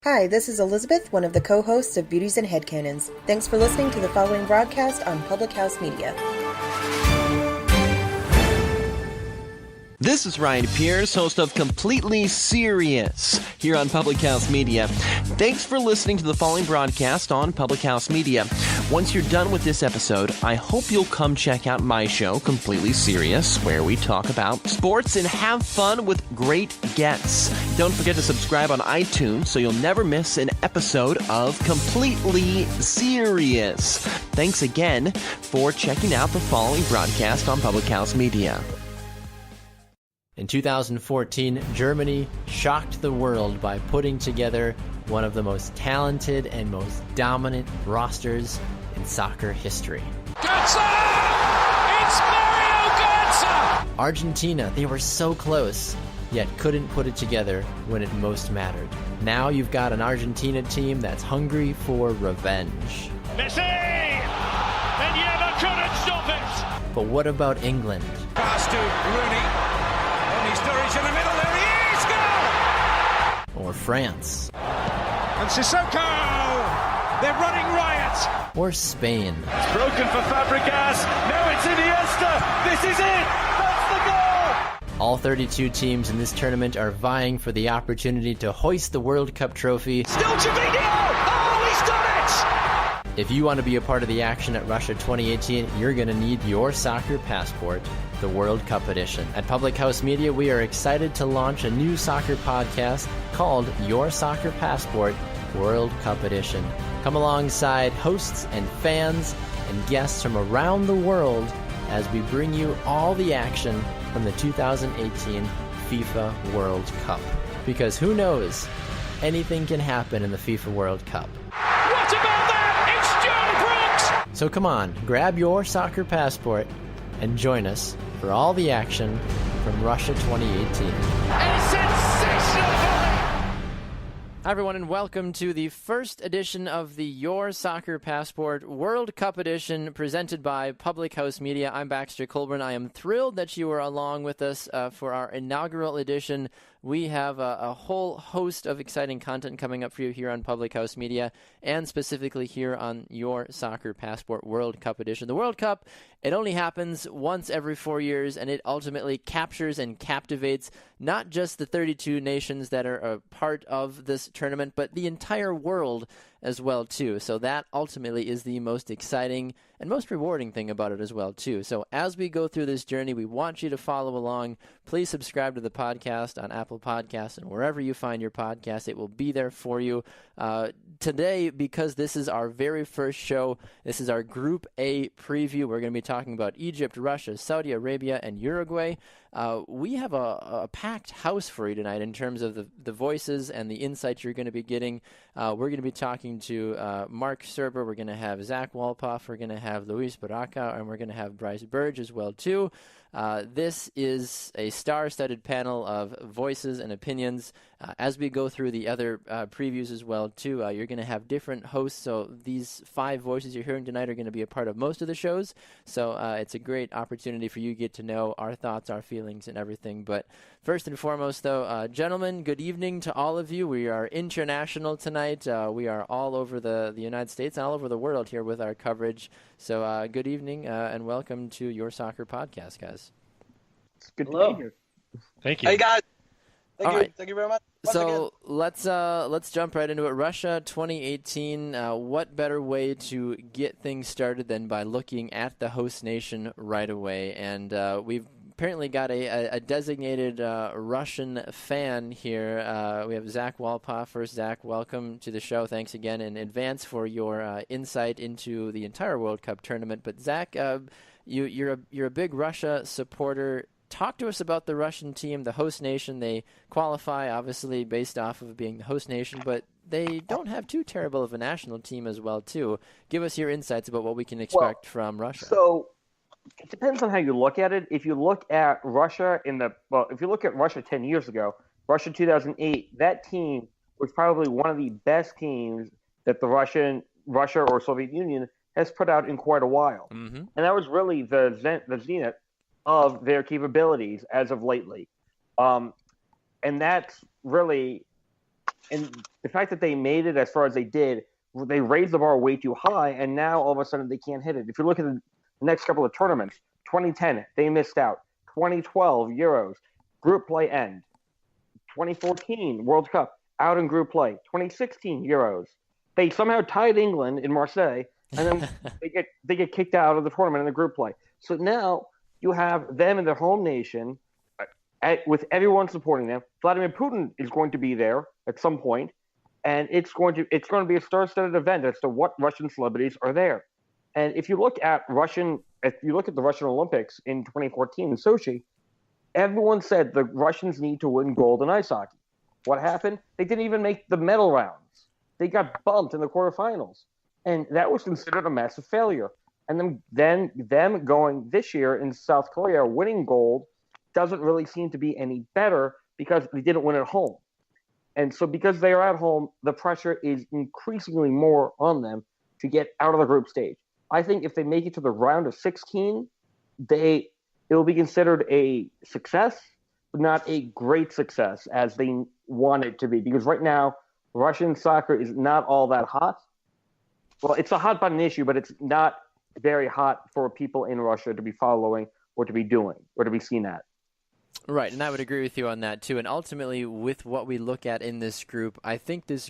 Hi, this is Elizabeth, one of the co-hosts of Beauties and Headcanons. Thanks for listening to the following broadcast on Public House Media. This is Ryan Pierce, host of Completely Serious here on Public House Media. Thanks for listening to the following broadcast on Public House Media. Once you're done with this episode, I hope you'll come check out my show, Completely Serious, where we talk about sports and have fun with great guests. Don't forget to subscribe on iTunes so you'll never miss an episode of Completely Serious. Thanks again for checking out the following broadcast on Public House Media. In 2014, Germany shocked the world by putting together one of the most talented and most dominant rosters in soccer history. Götze! It's Mario Götze! Argentina, they were so close, yet couldn't put it together when it most mattered. Now you've got an Argentina team that's hungry for revenge. Messi! And Yeva couldn't stop it! But what about England? Pass to Rooney. Sturridge in the middle, there he is! Goal! Or France? And Sissoko! They're running riot! Or Spain? It's broken for Fabregas. Now it's Iniesta. This is it. That's the goal. All 32 teams in this tournament are vying for the opportunity to hoist the World Cup trophy. Still Jorginho. Oh, he's done it. If you want to be a part of the action at Russia 2018, you're going to need your soccer passport, the World Cup edition. At Public House Media, we are excited to launch a new soccer podcast called Your Soccer Passport World Cup Edition. Come alongside hosts and fans and guests from around the world as we bring you all the action from the 2018 FIFA World Cup. Because who knows, anything can happen in the FIFA World Cup. What about that? It's John Brooks! So come on, grab your soccer passport and join us for all the action from Russia 2018. A sensational volley! Hi everyone, and welcome to the first edition of the Your Soccer Passport World Cup Edition presented by Public House Media. I'm Baxter Colburn. I am thrilled that you are along with us for our inaugural edition. We have a whole host of exciting content coming up for you here on Public House Media, and specifically here on Your Soccer Passport World Cup Edition. The World Cup, it only happens once every 4 years, and it ultimately captures and captivates not just the 32 nations that are a part of this tournament, but the entire world as well, too. So that ultimately is the most exciting and most rewarding thing about it as well, too. So as we go through this journey, we want you to follow along. Please subscribe to the podcast on Apple Podcasts and wherever you find your podcast. It will be there for you. Today, because this is our very first show, this is our Group A preview. We're going to be talking about Egypt, Russia, Saudi Arabia, and Uruguay. We have a packed house for you tonight in terms of the voices and the insights you're going to be getting. We're going to be talking to Marc Serber. We're going to have Zach Wolpoff. We're going to have Burranca, and we're going to have Brice Burge as well, too. This is a star-studded panel of voices and opinions. As we go through the other previews as well, too, you're going to have different hosts. So these 5 voices you're hearing tonight are going to be a part of most of the shows. So it's a great opportunity for you to get to know our thoughts, our feelings, and everything. But first and foremost, though, gentlemen, good evening to all of you. We are international tonight. We are all over the United States and all over the world here with our coverage. So good evening and welcome to Your Soccer Podcast, guys. It's good Hello. to be here. Thank you. Hey guys, thank All you, right. thank you very much. So let's jump right into it. Russia 2018. What better way to get things started than by looking at the host nation right away? And we've apparently got a designated Russian fan here. We have Zach Wolpoff first. Zach, welcome to the show. Thanks again in advance for your insight into the entire World Cup tournament. But Zach, you're a big Russia supporter. Talk to us about the Russian team, the host nation. They qualify, obviously, based off of being the host nation, but they don't have too terrible of a national team as well, too. Give us your insights about what we can expect from Russia. So it depends on how you look at it. If you look at Russia if you look at Russia 10 years ago, Russia 2008, that team was probably one of the best teams that the Russia or Soviet Union has put out in quite a while. Mm-hmm. And that was really the zenith of their capabilities as of lately. And that's really And the fact that they made it as far as they did, they raised the bar way too high, and now all of a sudden they can't hit it. If you look at the next couple of tournaments, 2010, they missed out. 2012, Euros, group play end. 2014, World Cup, out in group play. 2016, Euros. They somehow tied England in Marseille, and then they get kicked out of the tournament in the group play. So now you have them in their home nation, with everyone supporting them. Vladimir Putin is going to be there at some point, and it's going to be a star-studded event as to what Russian celebrities are there. And if you look at the Russian Olympics in 2014 in Sochi, everyone said the Russians need to win gold in ice hockey. What happened? They didn't even make the medal rounds. They got bumped in the quarterfinals, and that was considered a massive failure. And then them going this year in South Korea, winning gold, doesn't really seem to be any better because they didn't win at home. And so because they are at home, the pressure is increasingly more on them to get out of the group stage. I think if they make it to the round of 16, it will be considered a success, but not a great success as they want it to be. Because right now, Russian soccer is not all that hot. Well, it's a hot button issue, but it's not very hot for people in Russia to be following or to be doing or to be seen at. Right, and I would agree with you on that too. And ultimately, with what we look at in this group, I think this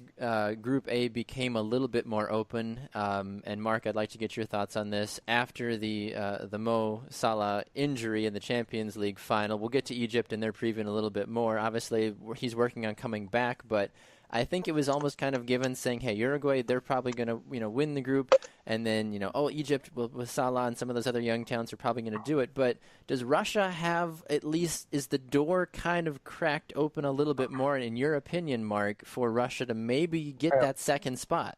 Group A became a little bit more open. And Mark, I'd like to get your thoughts on this. After the Mo Salah injury in the Champions League final, we'll get to Egypt and their preview in a little bit more. Obviously, he's working on coming back, but I think it was almost kind of given saying, hey, Uruguay, they're probably going to win the group, and then Egypt with Salah and some of those other young talents are probably going to do it. But does Russia have is the door kind of cracked open a little bit more, in your opinion, Mark, for Russia to maybe get that second spot?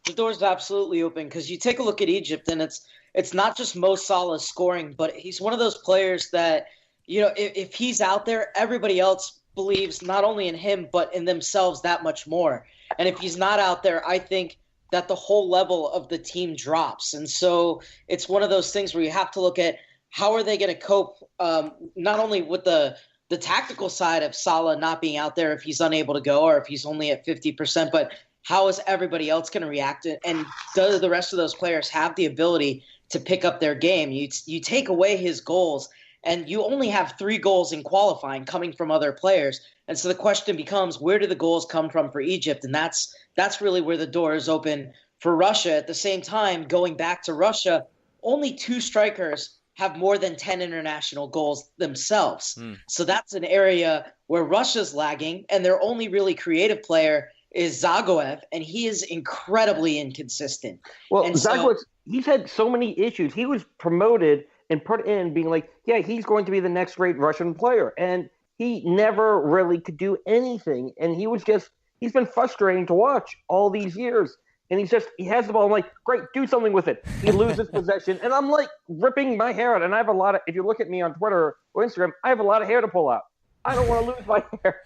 The door's absolutely open because you take a look at Egypt, and it's not just Mo Salah scoring, but he's one of those players that if he's out there, everybody else believes not only in him but in themselves that much more. And if he's not out there, I think that the whole level of the team drops. And so it's one of those things where you have to look at how are they going to cope, not only with the tactical side of Salah not being out there if he's unable to go or if he's only at 50%, but how is everybody else going to react? And do the rest of those players have the ability to pick up their game? You take away his goals, and you only have 3 goals in qualifying coming from other players. And so the question becomes, where do the goals come from for Egypt? And that's really where the door is open for Russia. At the same time, going back to Russia, only 2 strikers have more than 10 international goals themselves. So that's an area where Russia's lagging, and their only really creative player is Zagoev, and he is incredibly inconsistent. Well, Zagoev, he's had so many issues. He was promoted and put in being like, yeah, he's going to be the next great Russian player. And he never really could do anything. And he's been frustrating to watch all these years. And he has the ball. I'm like, great, do something with it. He loses possession. And I'm like ripping my hair out. And I have if you look at me on Twitter or Instagram, I have a lot of hair to pull out. I don't want to lose my hair.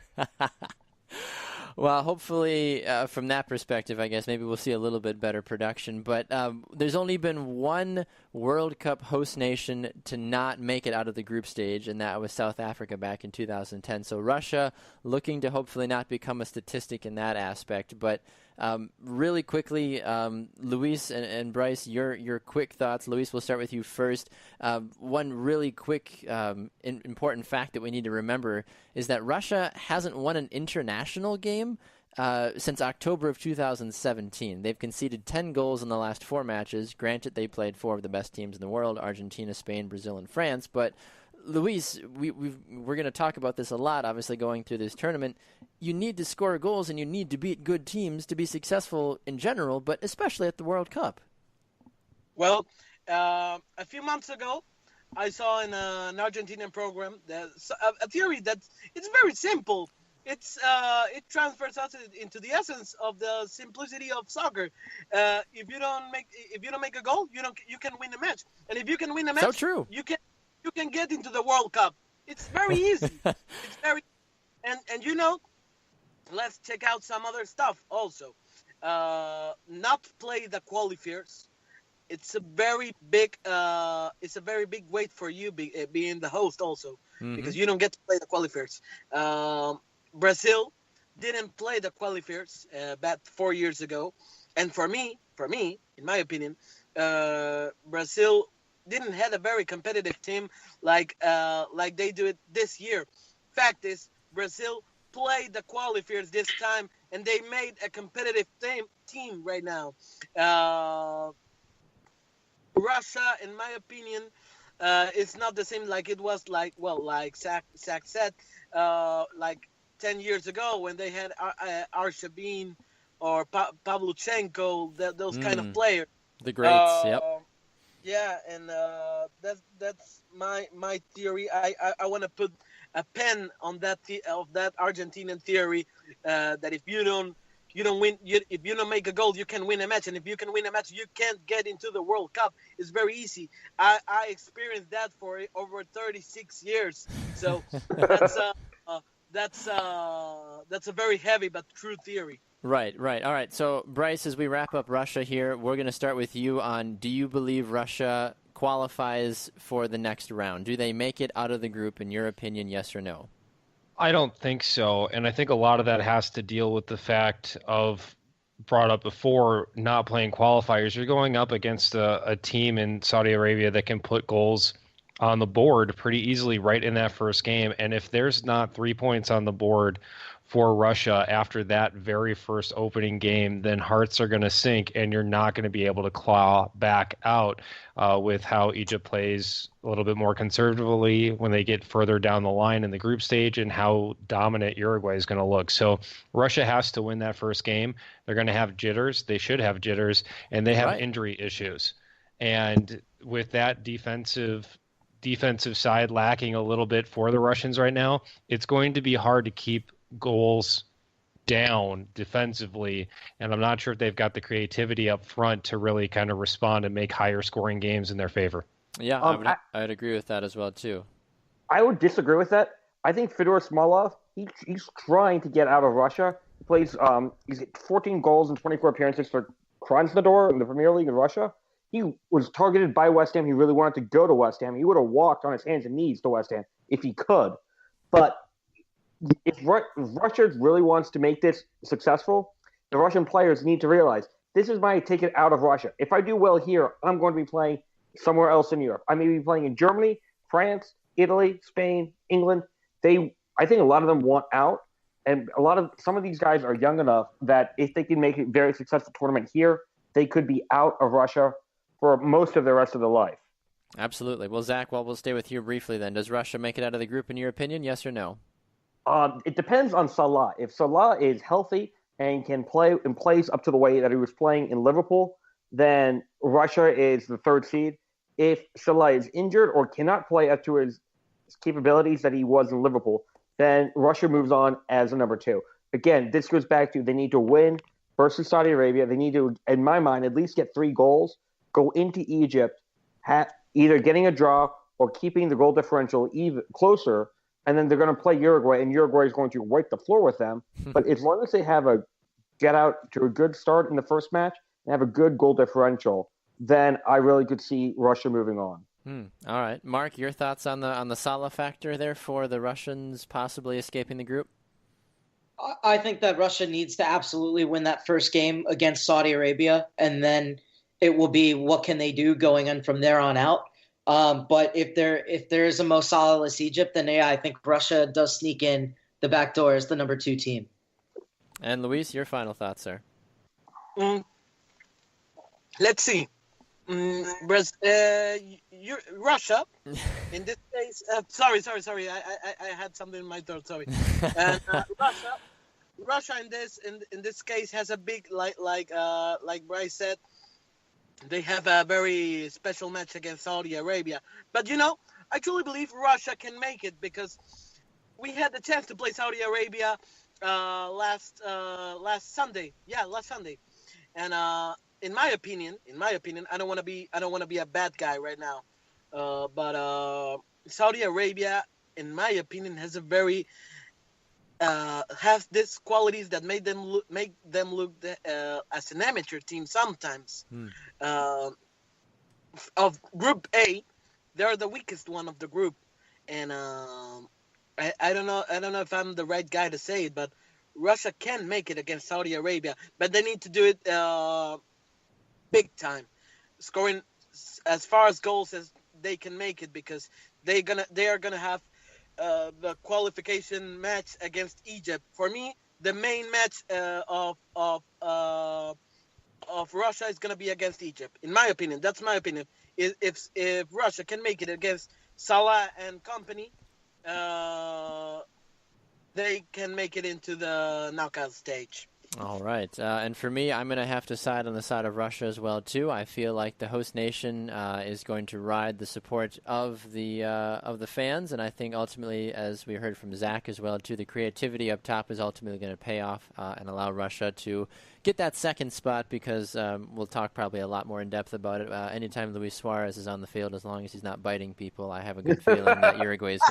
Well, hopefully, from that perspective, I guess maybe we'll see a little bit better production. But there's only been one World Cup host nation to not make it out of the group stage, and that was South Africa back in 2010. So Russia looking to hopefully not become a statistic in that aspect. But really quickly, Luis and Brice, your quick thoughts. Luis, we'll start with you first. One really quick important fact that we need to remember is that Russia hasn't won an international game since October of 2017. They've conceded 10 goals in the last 4 matches. Granted, they played 4 of the best teams in the world, Argentina, Spain, Brazil, and France. But, Luis, we're going to talk about this a lot, obviously, going through this tournament. You need to score goals and you need to beat good teams to be successful in general, but especially at the World Cup. Well, a few months ago, I saw in an Argentinian program a theory that it's very simple. It transfers us into the essence of the simplicity of soccer. If you don't make a goal, you can win a match, and if you can win a match, so true. You can get into the World Cup. It's very easy. It's very and let's check out some other stuff also. Not play the qualifiers. It's a very big weight for you being the host also, because you don't get to play the qualifiers. Brazil didn't play the qualifiers back 4 years ago, and for me, in my opinion, Brazil didn't have a very competitive team like they do it this year. Fact is, Brazil played the qualifiers this time, and they made a competitive team right now. Russia, in my opinion, it's not the same like it was like Zach said, like 10 years ago when they had Arshavin or Pavluchenko, those kind of players. The greats, yep. Yeah, and that's my theory. I want to put a pen on that of that Argentinian theory that if you don't win, if you don't make a goal, you can win a match, and if you can win a match, you can't get into the World Cup. It's very easy. I experienced that for over 36 years, so that's a very heavy but true theory. Right. All right. So, Brice, as we wrap up Russia here, we're going to start with you on, do you believe Russia qualifies for the next round? Do they make it out of the group, in your opinion, yes or no? I don't think so. And I think a lot of that has to deal with the fact of, brought up before, not playing qualifiers. You're going up against a team in Saudi Arabia that can put goals on the board pretty easily right in that first game. And if there's not 3 points on the board for Russia after that very first opening game, then hearts are going to sink, and you're not going to be able to claw back out with how Egypt plays a little bit more conservatively when they get further down the line in the group stage, and how dominant Uruguay is going to look. So Russia has to win that first game. They're going to have jitters. They should have jitters, and they have injury issues. And with that defensive side lacking a little bit for the Russians right now, it's going to be hard to keep goals down defensively, and I'm not sure if they've got the creativity up front to really kind of respond and make higher scoring games in their favor. Yeah, I'd agree with that as well too. I would disagree with that. I think Fedor Smolov, he's trying to get out of Russia. He plays he's got 14 goals and 24 appearances for Krasnodar in the Premier League in Russia. He was targeted by West Ham. He really wanted to go to West Ham. He would have walked on his hands and knees to West Ham if he could. But if Russia really wants to make this successful, the Russian players need to realize this is my ticket out of Russia. If I do well here, I'm going to be playing somewhere else in Europe. I may be playing in Germany, France, Italy, Spain, England. I think a lot of them want out, and some of these guys are young enough that if they can make a very successful tournament here, they could be out of Russia for most of the rest of their life. Absolutely. Well, Zach, we'll stay with you briefly then. Does Russia make it out of the group in your opinion, yes or no? It depends on Salah. If Salah is healthy and can play and plays up to the way that he was playing in Liverpool, then Russia is the third seed. If Salah is injured or cannot play up to his capabilities that he was in Liverpool, then Russia moves on as a number two. Again, this goes back to they need to win versus Saudi Arabia. They need to, in my mind, at least get 3 goals, go into Egypt, either getting a draw or keeping the goal differential even closer, and then they're going to play Uruguay, and Uruguay is going to wipe the floor with them. But as long as they have get out to a good start in the first match and have a good goal differential, then I really could see Russia moving on. All right. Mark, your thoughts on the Salah factor there for the Russians possibly escaping the group? I think that Russia needs to absolutely win that first game against Saudi Arabia, and then it will be what can they do going on from there on out. But if there is a Mo Salah-less Egypt, then yeah, I think Russia does sneak in the back door as the number 2 team. And Luis, your final thoughts, sir? Let's see. Russia, in this case, sorry. I had something in my throat. Sorry. And Russia in this case has a big like Brice said. They have a very special match against Saudi Arabia. But, I truly believe Russia can make it because we had the chance to play Saudi Arabia last Sunday. Yeah, last Sunday. And in my opinion, I don't want to be a bad guy right now. But Saudi Arabia, in my opinion, has a very has these qualities that make them look as an amateur team sometimes. Of Group A, they're the weakest one of the group, and I don't know if I'm the right guy to say it, but Russia can make it against Saudi Arabia, but they need to do it big time, scoring as far as goals as they can make it, because they are gonna have the qualification match against Egypt. For me, the main match of Russia is gonna be against Egypt. In my opinion, that's my opinion. If Russia can make it against Salah and company, they can make it into the knockout stage. All right. And for me, I'm going to have to side on the side of Russia as well, too. I feel like the host nation is going to ride the support of the fans, and I think ultimately, as we heard from Zach as well, too, the creativity up top is ultimately going to pay off and allow Russia to get that second spot, because we'll talk probably a lot more in depth about it. Anytime Luis Suarez is on the field, as long as he's not biting people, I have a good feeling that Uruguay is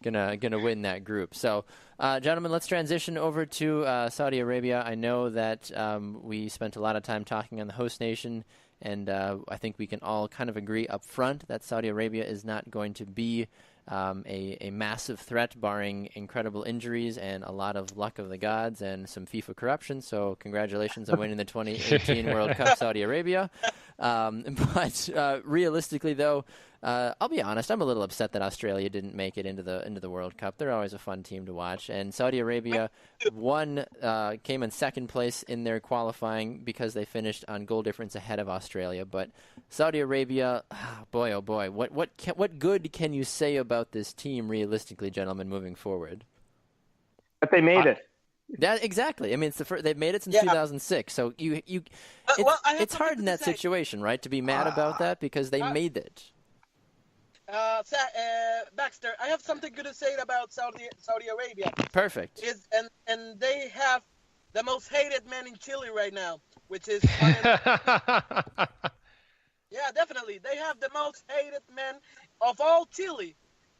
gonna win that group. So, gentlemen, let's transition over to Saudi Arabia. I know that we spent a lot of time talking on the host nation, and I think we can all kind of agree up front that Saudi Arabia is not going to be a massive threat, barring incredible injuries and a lot of luck of the gods and some FIFA corruption. So congratulations on winning the 2018 World Cup, Saudi Arabia. But realistically, though, I'll be honest, I'm a little upset that Australia didn't make it into the World Cup. They're always a fun team to watch. And Saudi Arabia came in second place in their qualifying because they finished on goal difference ahead of Australia. But Saudi Arabia, boy, oh boy, what good can you say about this team realistically, gentlemen, moving forward? But they made it. That exactly. I mean, it's they've made it since 2006. So it's hard in that situation, right, to be mad about that because they made it. Baxter, I have something good to say about Saudi Arabia. Perfect. And they have the most hated man in Chile right now, which is yeah, definitely. They have the most hated man of all Chile.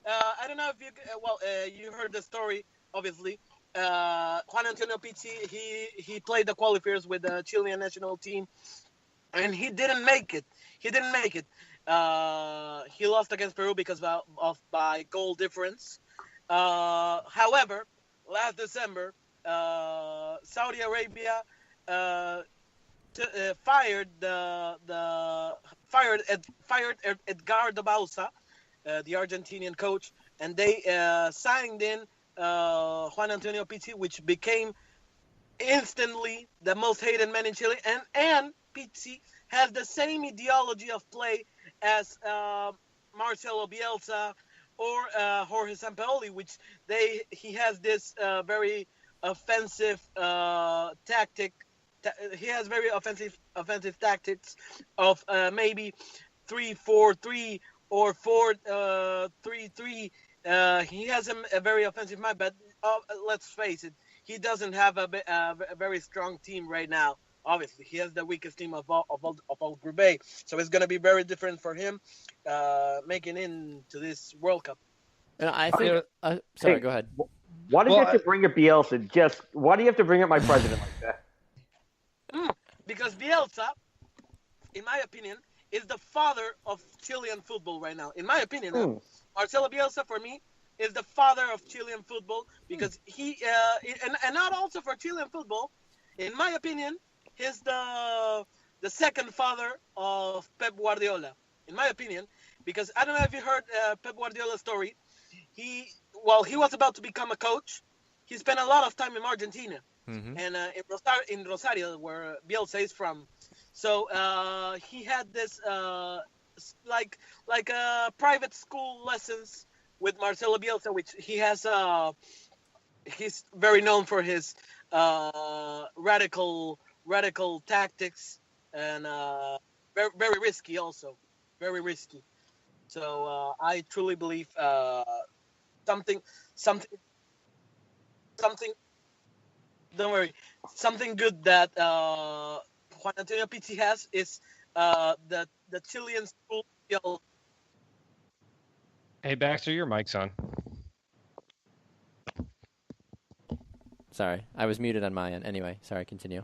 I don't know if you heard the story, obviously. Juan Antonio Pizzi, he played the qualifiers with the Chilean national team, and he didn't make it. He lost against Peru because by goal difference. However, last December, Saudi Arabia fired Edgardo Bauza, the Argentinian coach, and they signed in Juan Antonio Pizzi, which became instantly the most hated man in Chile. And Pizzi has the same ideology of play as Marcelo Bielsa or Jorge Sampaoli, which he has this very offensive tactic. He has very offensive tactics of maybe 3-4-3 or 4-3-3. He has a very offensive mind, but let's face it, he doesn't have a very strong team right now. Obviously, he has the weakest team of all Group A, so it's going to be very different for him making into this World Cup. And I think. Sorry, go ahead. Why do you have to bring up Bielsa? Why do you have to bring up my president like that? Because Bielsa, in my opinion, is the father of Chilean football right now. In my opinion, Marcelo Bielsa, for me, is the father of Chilean football because he and not also for Chilean football. In my opinion, he's the second father of Pep Guardiola. In my opinion, because I don't know if you heard Pep Guardiola's story. While he was about to become a coach, he spent a lot of time in Argentina and in Rosario, where Bielsa is from. So he had this like private school lessons with Marcelo Bielsa, which he has. He's very known for his radical tactics and very, very risky also, very risky. So I truly believe something. Don't worry. Something good that Juan Antonio Pizzi has is the Chilean school. Hey Baxter, your mic's on. Sorry, I was muted on my end. Anyway, sorry, continue.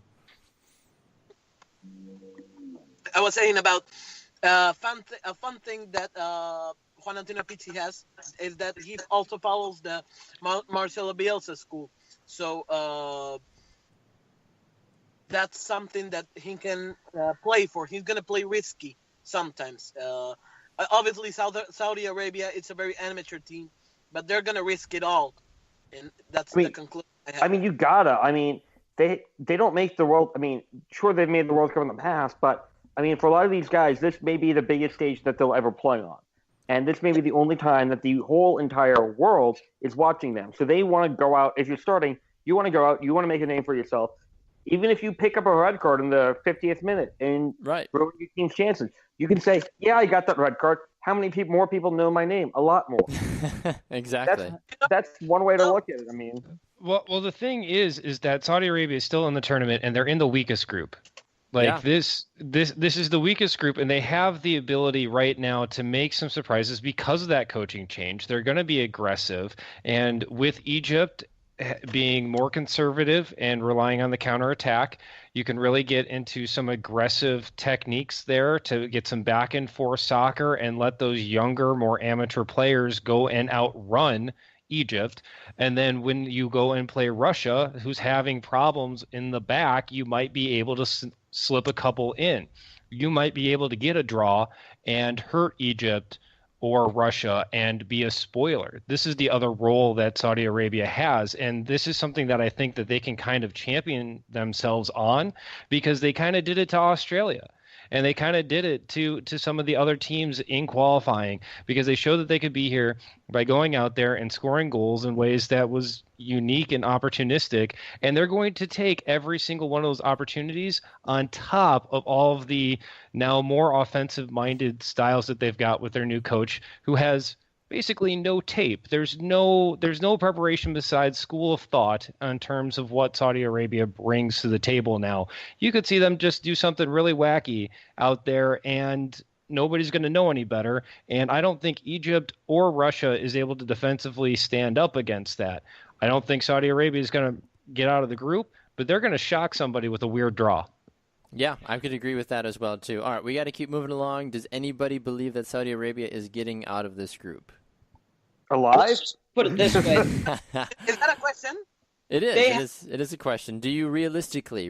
I was saying about a fun thing that Juan Antonio Pizzi has is that he also follows the Marcelo Bielsa school. So that's something that he can play for. He's going to play risky sometimes. Obviously, Saudi Arabia, it's a very amateur team, but they're going to risk it all. And that's the conclusion I have. I mean, you gotta. I mean, they don't make the world. I mean, sure, they've made the World Cup in the past, but I mean, for a lot of these guys, this may be the biggest stage that they'll ever play on. And this may be the only time that the whole entire world is watching them. So they want to go out. If you're starting, you want to go out. You want to make a name for yourself. Even if you pick up a red card in the 50th minute and ruin your team's chances, you can say, yeah, I got that red card. How many more people know my name? A lot more. Exactly. That's one way to look at it. I mean, well, the thing is that Saudi Arabia is still in the tournament and they're in the weakest group. This is the weakest group, and they have the ability right now to make some surprises because of that coaching change. They're going to be aggressive, and with Egypt being more conservative and relying on the counterattack, you can really get into some aggressive techniques there to get some back and forth soccer and let those younger, more amateur players go and outrun Egypt. And then when you go and play Russia, who's having problems in the back, you might be able to slip a couple in. You might be able to get a draw and hurt Egypt or Russia and be a spoiler. This is the other role that Saudi Arabia has, and this is something that I think that they can kind of champion themselves on, because they kind of did it to Australia. And they kind of did it to some of the other teams in qualifying, because they showed that they could be here by going out there and scoring goals in ways that was unique and opportunistic. And they're going to take every single one of those opportunities on top of all of the now more offensive-minded styles that they've got with their new coach, who has basically no tape. There's no preparation besides school of thought in terms of what Saudi Arabia brings to the table now. You could see them just do something really wacky out there and nobody's going to know any better. And I don't think Egypt or Russia is able to defensively stand up against that. I don't think Saudi Arabia is going to get out of the group, but they're going to shock somebody with a weird draw. Yeah, I could agree with that as well, too. All right, we got to keep moving along. Does anybody believe that Saudi Arabia is getting out of this group? Alive? Let's put it this way. Is that a question? It is. It is a question. Do you realistically,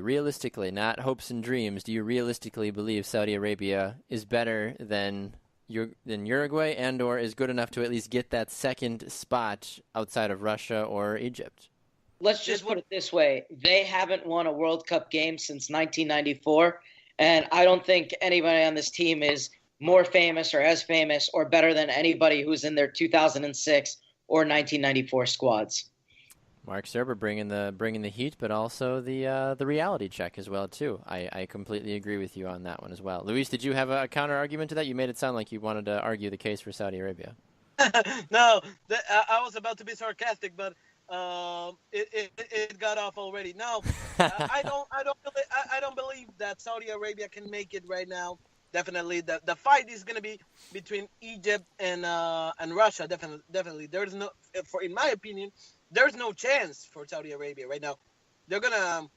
not hopes and dreams, do you realistically believe Saudi Arabia is better than Uruguay and or is good enough to at least get that second spot outside of Russia or Egypt? Let's just put it this way. They haven't won a World Cup game since 1994, and I don't think anybody on this team is more famous or as famous or better than anybody who's in their 2006 or 1994 squads. Marc Serber bringing the heat, but also the reality check as well too. I completely agree with you on that one as well. Luis, did you have a counter argument to that? You made it sound like you wanted to argue the case for Saudi Arabia. No, I was about to be sarcastic, but it got off already. No, I don't believe that Saudi Arabia can make it right now. Definitely, the fight is going to be between Egypt and Russia. Definitely, there's no, in my opinion, there's no chance for Saudi Arabia right now. They're gonna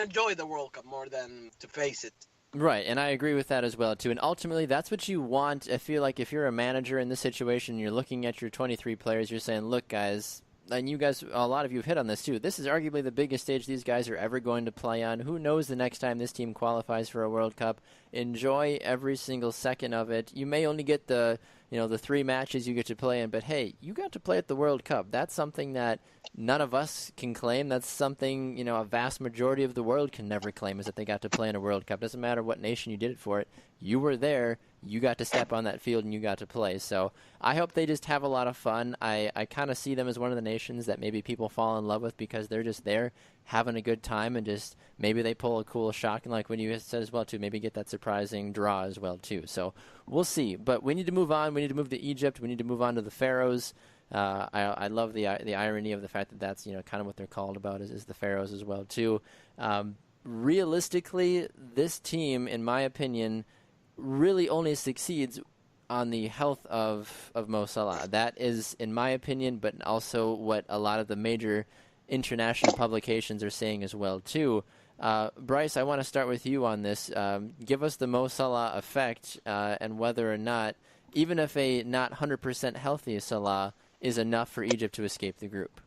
enjoy the World Cup more than to face it. Right, and I agree with that as well too. And ultimately, that's what you want. I feel like if you're a manager in this situation, you're looking at your 23 players, you're saying, "Look, guys." And you guys, a lot of you have hit on this too. This is arguably the biggest stage these guys are ever going to play on. Who knows the next time this team qualifies for a World Cup? Enjoy every single second of it. You may only get the 3 matches you get to play in, but hey, you got to play at the World Cup. That's something that none of us can claim. That's something, a vast majority of the world can never claim, is that they got to play in a World Cup. Doesn't matter what nation you did it for. You were there. You got to step on that field and you got to play. So I hope they just have a lot of fun. I kind of see them as one of the nations that maybe people fall in love with because they're just there having a good time, and just maybe they pull a cool shot, and like when you said as well too, maybe get that surprising draw as well too. So we'll see. But we need to move on. We need to move to Egypt. We need to move on to the Pharaohs. I love the irony of the fact that that's kind of what they're called about is the Pharaohs as well too. Realistically, this team, in my opinion, really only succeeds on the health of Mo Salah. That is, in my opinion, but also what a lot of the major international publications are saying as well too. Brice, I want to start with you on this. Give us the Mo Salah effect and whether or not, even if a not 100% healthy Salah is enough for Egypt to escape the group.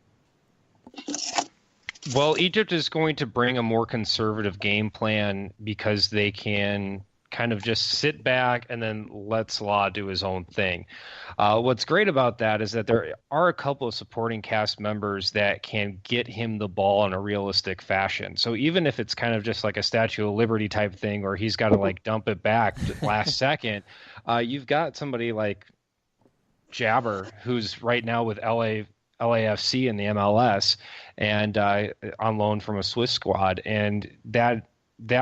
Well, Egypt is going to bring a more conservative game plan because they can kind of just sit back and then let Salah do his own thing. What's great about that is that there are a couple of supporting cast members that can get him the ball in a realistic fashion. So even if it's kind of just like a Statue of Liberty type thing where he's got to like dump it back last second, you've got somebody like Jabber, who's right now with LAFC in the MLS and on loan from a Swiss squad. And that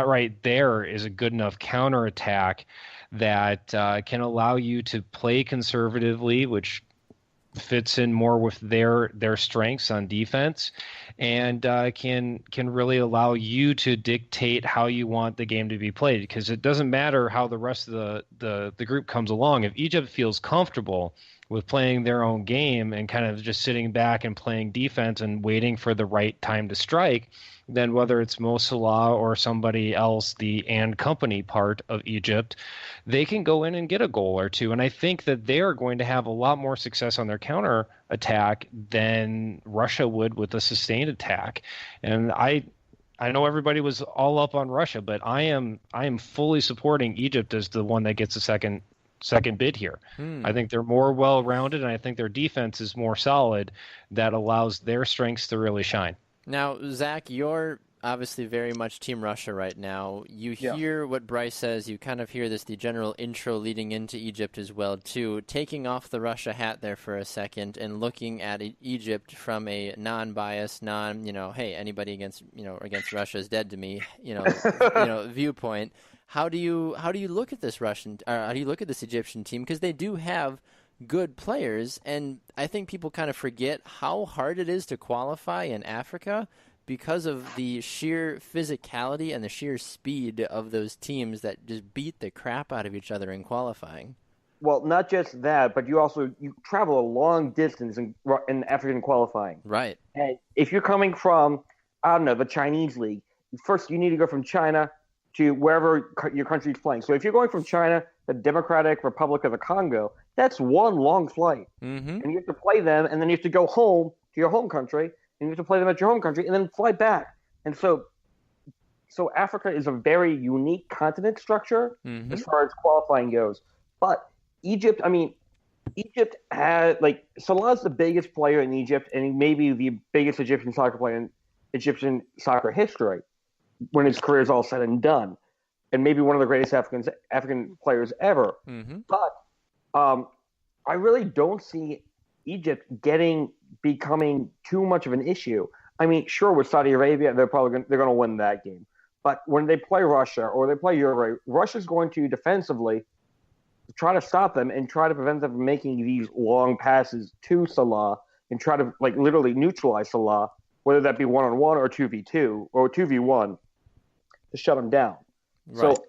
right there is a good enough counterattack that can allow you to play conservatively, which fits in more with their strengths on defense, and can really allow you to dictate how you want the game to be played, because it doesn't matter how the rest of the group comes along. If Egypt feels comfortable with playing their own game and kind of just sitting back and playing defense and waiting for the right time to strike, then whether it's Mo Salah or somebody else, the and company part of Egypt, they can go in and get a goal or two. And I think that they are going to have a lot more success on their counter attack than Russia would with a sustained attack. And I know everybody was all up on Russia, but I am fully supporting Egypt as the one that gets a second bid here. I think they're more well-rounded, and I think their defense is more solid that allows their strengths to really shine. Now, Zach, you're obviously very much Team Russia right now. You hear what Brice says. You kind of hear the general intro leading into Egypt as well, too. Taking off the Russia hat there for a second and looking at Egypt from a non-biased, hey, anybody against Russia is dead to me, viewpoint. How do you look at this how do you look at this Egyptian team? Because they do have good players, and I think people kind of forget how hard it is to qualify in Africa because of the sheer physicality and the sheer speed of those teams that just beat the crap out of each other in qualifying. Well, not just that, but you travel a long distance in African qualifying. Right. And if you're coming from, the Chinese league, first you need to go from China to wherever your country is playing. So if you're going from China to the Democratic Republic of the Congo, that's one long flight. Mm-hmm. And you have to play them, and then you have to go home to your home country, and you have to play them at your home country, and then fly back. And so Africa is a very unique continent structure as far as qualifying goes. But Egypt had, Salah's the biggest player in Egypt, and he may be the biggest Egyptian soccer player in Egyptian soccer history when his career is all said and done, and maybe one of the greatest African players ever. Mm-hmm. But I really don't see Egypt becoming too much of an issue. I mean, sure, with Saudi Arabia, they're going to win that game. But when they play Russia or they play Uruguay, Russia's going to defensively try to stop them and try to prevent them from making these long passes to Salah and try to literally neutralize Salah, whether that be 1-on-1 or 2v2 or 2v1. To shut them down. Right. So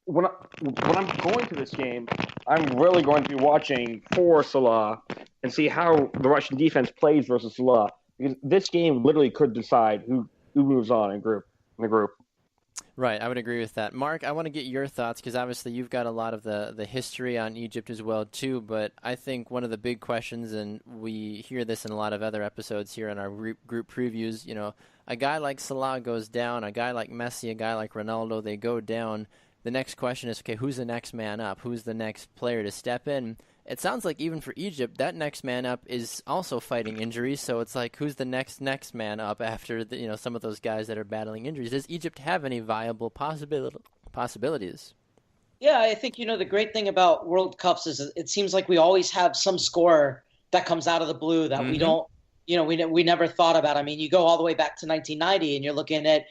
when I'm going to this game, I'm really going to be watching for Salah and see how the Russian defense plays versus Salah, because this game literally could decide who moves on in the group. Right, I would agree with that. Mark, I want to get your thoughts, because obviously you've got a lot of the history on Egypt as well, too, but I think one of the big questions, and we hear this in a lot of other episodes here in our group previews, a guy like Salah goes down, a guy like Messi, a guy like Ronaldo, they go down. The next question is, okay, who's the next man up? Who's the next player to step in? It sounds like even for Egypt, that next man up is also fighting injuries, so it's like, who's the next man up after some of those guys that are battling injuries? Does Egypt have any viable possibilities? Yeah, I think, the great thing about World Cups is it seems like we always have some scorer that comes out of the blue that we don't, we never thought about. I mean, you go all the way back to 1990 and you're looking at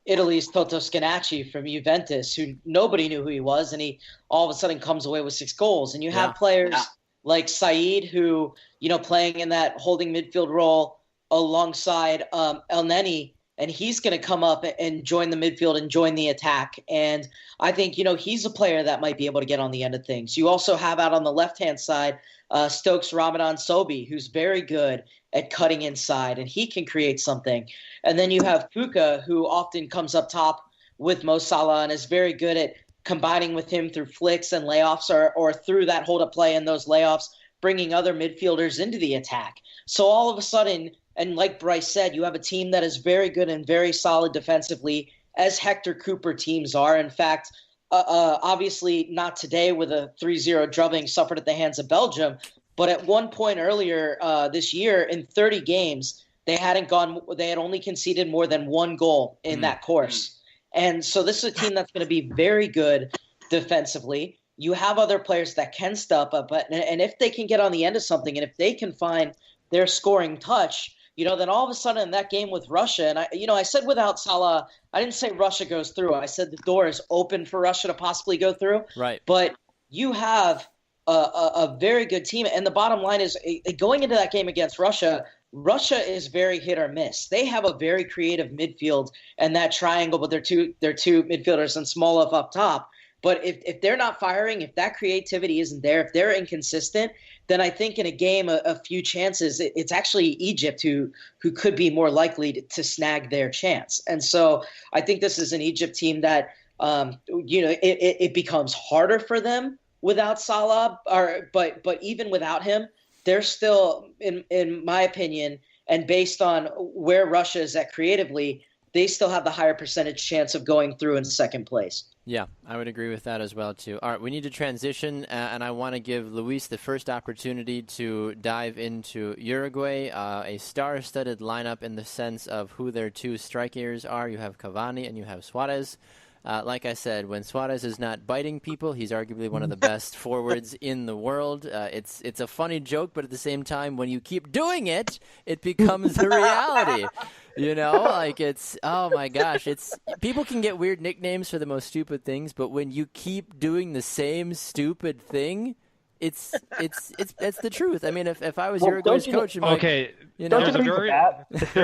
Italy's Toto Schianacci from Juventus, who nobody knew who he was, and he all of a sudden comes away with 6 goals. And you have players like Said, who, playing in that holding midfield role alongside El Neni, and he's going to come up and join the midfield and join the attack. And I think, he's a player that might be able to get on the end of things. You also have out on the left-hand side Stokes Ramadan Sobi, who's very good at cutting inside, and he can create something. And then you have Puka, who often comes up top with Mo Salah and is very good at combining with him through flicks and layoffs or through that hold-up play and those layoffs, bringing other midfielders into the attack. So all of a sudden, And like Brice said, you have a team that is very good and very solid defensively, as Hector Cooper teams are. In fact, obviously not today with a 3-0 drubbing suffered at the hands of Belgium, but at one point earlier this year in 30 games, they had only conceded more than one goal in that course. And so this is a team that's going to be very good defensively. You have other players that can step up, and if they can get on the end of something, and if they can find their scoring touch, then all of a sudden in that game with Russia, and I said without Salah, I didn't say Russia goes through. I said the door is open for Russia to possibly go through. Right. But you have a very good team, and the bottom line is going into that game against Russia is very hit or miss. They have a very creative midfield and that triangle, but they're two midfielders and Smolov up top. But if they're not firing, if that creativity isn't there, if they're inconsistent, then I think in a game, a few chances, it's actually Egypt who could be more likely to snag their chance. And so I think this is an Egypt team that, it becomes harder for them without Salah, but even without him, they're still, in my opinion, and based on where Russia is at creatively, they still have the higher percentage chance of going through in second place. Yeah, I would agree with that as well, too. All right, we need to transition, and I want to give Luis the first opportunity to dive into Uruguay, a star-studded lineup in the sense of who their two strikers are. You have Cavani and you have Suarez. Like I said, when Suarez is not biting people, he's arguably one of the best forwards in the world. It's a funny joke, but at the same time, when you keep doing it, it becomes a reality. Oh my gosh, people can get weird nicknames for the most stupid things, but when you keep doing the same stupid thing, it's the truth. I mean, if I was Uruguay's coach, there's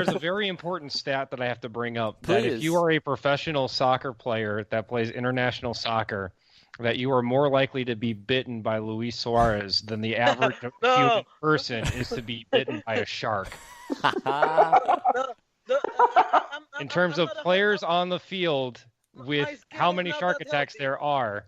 a very important stat that I have to bring up. Please. That if you are a professional soccer player that plays international soccer, that you are more likely to be bitten by Luis Suarez than the average human person is to be bitten by a shark. In terms of players on the field, with how many shark attacks there are,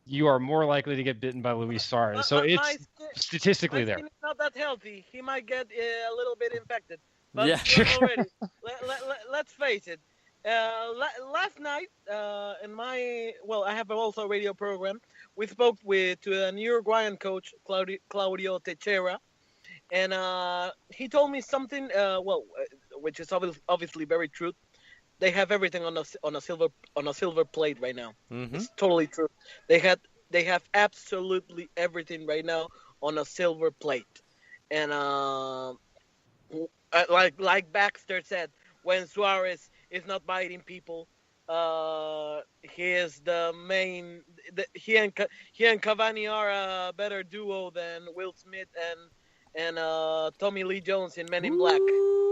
you are more likely to get bitten by Luis Suarez. So it's statistically there. He's not that healthy. He might get a little bit infected. But Yeah. already, let's face it. Last night, I have also a radio program. We spoke to an Uruguayan coach, Claudio Teixeira, and he told me something. Which is obviously very true. They have everything on a silver plate right now. Mm-hmm. It's totally true. They have absolutely everything right now on a silver plate, and like Baxter said, when Suarez is not biting people, he is the main. He and Cavani are a better duo than Will Smith and Tommy Lee Jones in Men in Black.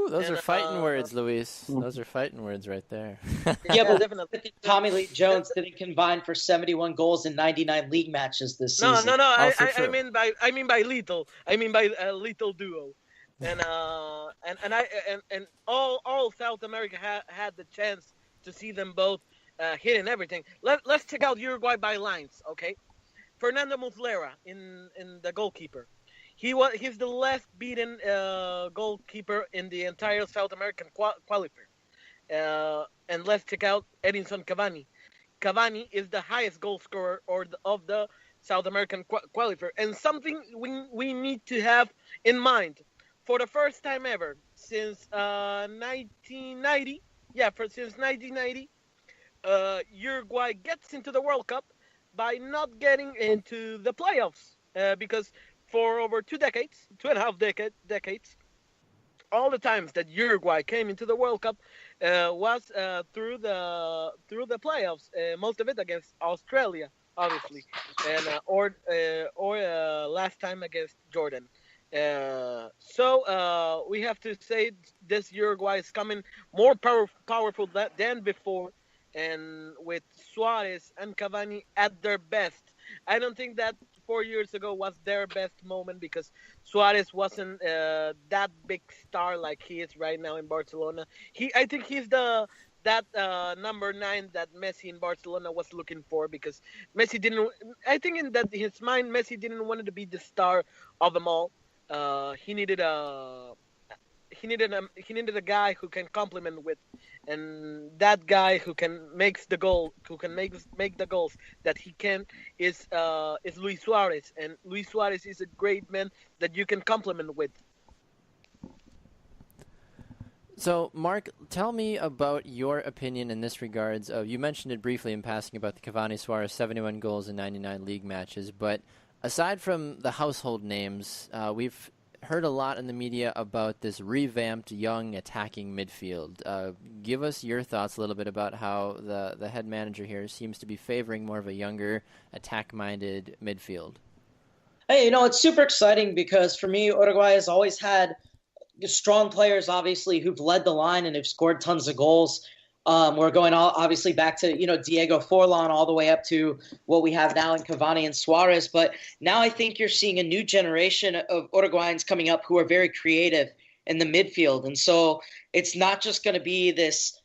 Those are fighting words, Luis. Those are fighting words right there. Yeah, but definitely Tommy Lee Jones didn't combine for 71 goals in 99 league matches this season. No. Also I true. mean by lethal. I mean by a lethal duo. And all South America had the chance to see them both hitting everything. Let's check out Uruguay by lines, okay? Fernando Muslera in the goalkeeper. He's the last beaten goalkeeper in the entire South American qualifier. And let's check out Edinson Cavani. Cavani is the highest goal scorer of the South American qualifier. And something we need to have in mind. For the first time ever since 1990, since 1990, Uruguay gets into the World Cup by not getting into the playoffs because for over 2.5 decades, all the times that Uruguay came into the World Cup was through the playoffs. Most of it against Australia, obviously, and or last time against Jordan. So we have to say this Uruguay is coming more powerful than before, and with Suarez and Cavani at their best. I don't think that 4 years ago was their best moment because Suarez wasn't that big star like he is right now in Barcelona. I think he's that number 9 that Messi in Barcelona was looking for because Messi didn't. I think in his mind, Messi didn't want to be the star of them all. He needed he needed a guy who can complement with, and that guy who can make the the goals that he can is Luis Suarez, and Luis Suarez is a great man that you can complement with. So, Mark, tell me about your opinion in this regards. You mentioned it briefly in passing about the Cavani Suarez 71 goals in 99 league matches, but aside from the household names, we've heard a lot in the media about this revamped young attacking midfield. Give us your thoughts a little bit about how the head manager here seems to be favoring more of a younger, attack-minded midfield. Hey, it's super exciting because for me, Uruguay has always had strong players, obviously, who've led the line and have scored tons of goals. We're going obviously back to, Diego Forlan all the way up to what we have now in Cavani and Suarez. But now I think you're seeing a new generation of Uruguayans coming up who are very creative in the midfield. And so it's not just going to be this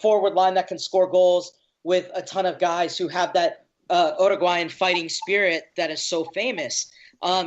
forward line that can score goals with a ton of guys who have that Uruguayan fighting spirit that is so famous.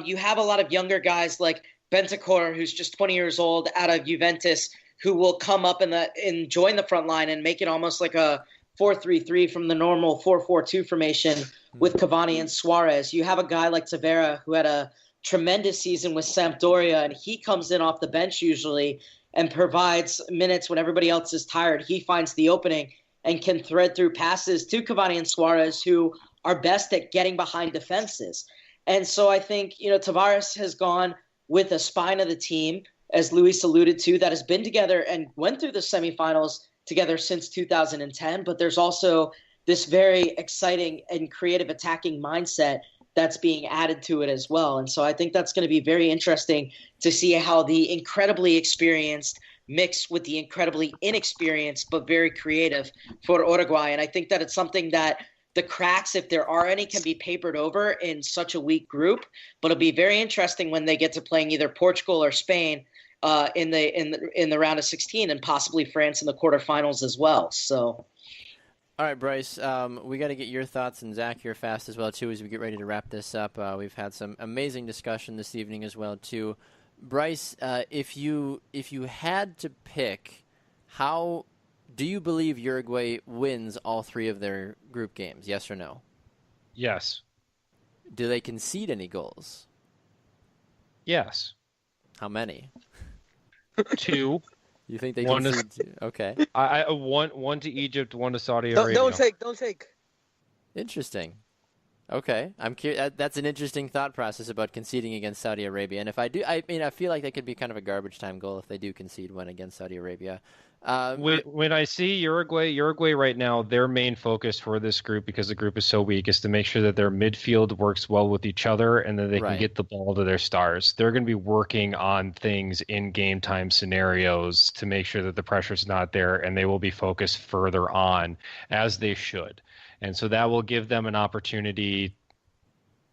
You have a lot of younger guys like Bentancur, who's just 20 years old out of Juventus, who will come up and join the front line and make it almost like a 4-3-3 from the normal 4-4-2 formation with Cavani and Suarez. You have a guy like Tavera who had a tremendous season with Sampdoria, and he comes in off the bench usually and provides minutes when everybody else is tired. He finds the opening and can thread through passes to Cavani and Suarez, who are best at getting behind defenses. And so I think, Tavares has gone with a spine of the team, as Luis alluded to, that has been together and went through the semifinals together since 2010. But there's also this very exciting and creative attacking mindset that's being added to it as well. And so I think that's going to be very interesting to see how the incredibly experienced mix with the incredibly inexperienced but very creative for Uruguay. And I think that it's something that the cracks, if there are any, can be papered over in such a weak group. But it'll be very interesting when they get to playing either Portugal or Spain in the round of 16, and possibly France in the quarterfinals as well. So, all right, Brice, we got to get your thoughts, and Zach, you're fast as well too as we get ready to wrap this up. We've had some amazing discussion this evening as well too. Brice, if you had to pick, how do you believe Uruguay wins all three of their group games? Yes or no? Yes. Do they concede any goals? Yes. How many? 2. You think they concede? Okay. One to Egypt, one to Saudi Arabia. Don't take. Interesting. Okay, I'm curious. That's an interesting thought process about conceding against Saudi Arabia. And if I do, I feel like that could be kind of a garbage time goal if they do concede one against Saudi Arabia. When I see Uruguay right now, their main focus for this group, because the group is so weak, is to make sure that their midfield works well with each other and that they can get the ball to their stars. They're going to be working on things in game time scenarios to make sure that the pressure's not there, and they will be focused further on, as they should. And so that will give them an opportunity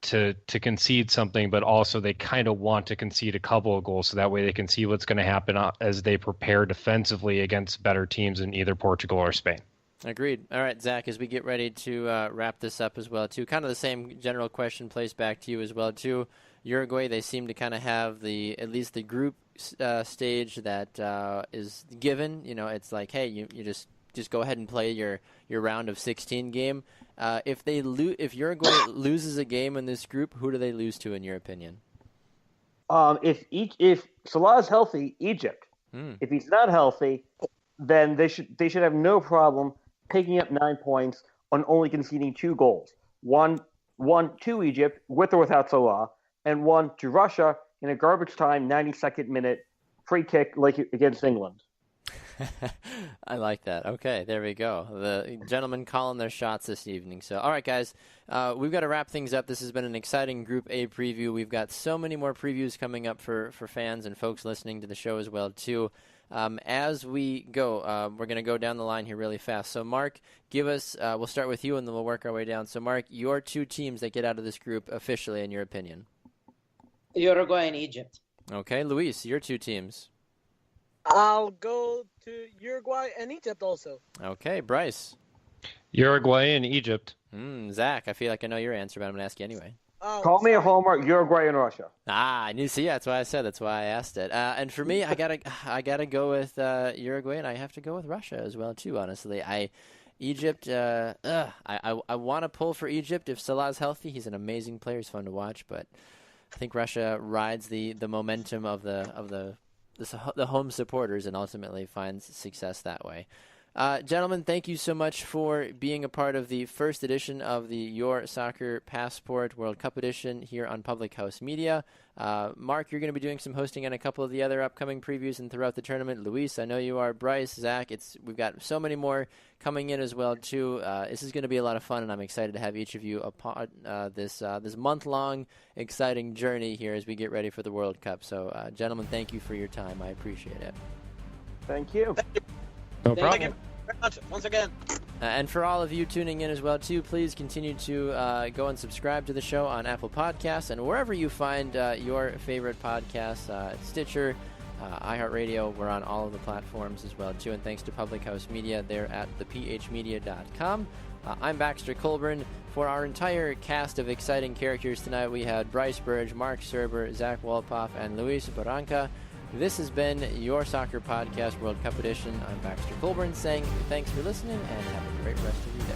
to concede something, but also they kind of want to concede a couple of goals so that way they can see what's going to happen as they prepare defensively against better teams in either Portugal or Spain. Agreed. All right, Zach, as we get ready to wrap this up as well, too, kind of the same general question placed back to you as well, too. Uruguay, they seem to kind of have at least the group stage that is given. It's like, hey, you just go ahead and play your round of 16 game. If Uruguay loses a game in this group, who do they lose to, in your opinion? If Salah is healthy, Egypt. If he's not healthy, then they should have no problem picking up 9 points on only conceding 2 goals. One to Egypt with or without Salah, and one to Russia in a garbage time 92nd minute free kick like against England. I like that. Okay, there we go. The gentlemen calling their shots this evening. So, all right, guys, we've got to wrap things up. This has been an exciting Group A preview. We've got so many more previews coming up for fans and folks listening to the show as well, too. As we go, we're going to go down the line here really fast. So, Mark, give us, we'll start with you and then we'll work our way down. So, Mark, your 2 teams that get out of this group officially, in your opinion? Uruguay and Egypt. Okay, Luis, your 2 teams. I'll go to Uruguay and Egypt also. Okay, Brice. Uruguay and Egypt. Zach, I feel like I know your answer, but I'm going to ask you anyway. Call me a homer. Uruguay and Russia. I knew. See, that's why I said. That's why I asked it. And for me, I gotta go with Uruguay, and I have to go with Russia as well too. Honestly, Egypt. I want to pull for Egypt if Salah's healthy. He's an amazing player. He's fun to watch, but I think Russia rides the momentum of the home supporters and ultimately finds success that way. Gentlemen, thank you so much for being a part of the first edition of the Your Soccer Passport World Cup edition here on Public House Media. Mark, you're going to be doing some hosting on a couple of the other upcoming previews and throughout the tournament. Luis, I know you are. Brice, Zach, we've got so many more coming in as well too. This is going to be a lot of fun, and I'm excited to have each of you upon this month-long exciting journey here as we get ready for the World Cup. So, gentlemen, thank you for your time. I appreciate it. Thank you. No problem. Thank you very much once again. And for all of you tuning in as well, too, please continue to go and subscribe to the show on Apple Podcasts and wherever you find your favorite podcasts, Stitcher, iHeartRadio. We're on all of the platforms as well, too. And thanks to Public House Media, they're at thephmedia.com. I'm Baxter Colburn. For our entire cast of exciting characters tonight, we had Brice Burge, Marc Serber, Zach Wolpoff, and Luis Burranca. This has been Your Soccer Podcast World Cup Edition. I'm Baxter Colburn saying thanks for listening and have a great rest of your day.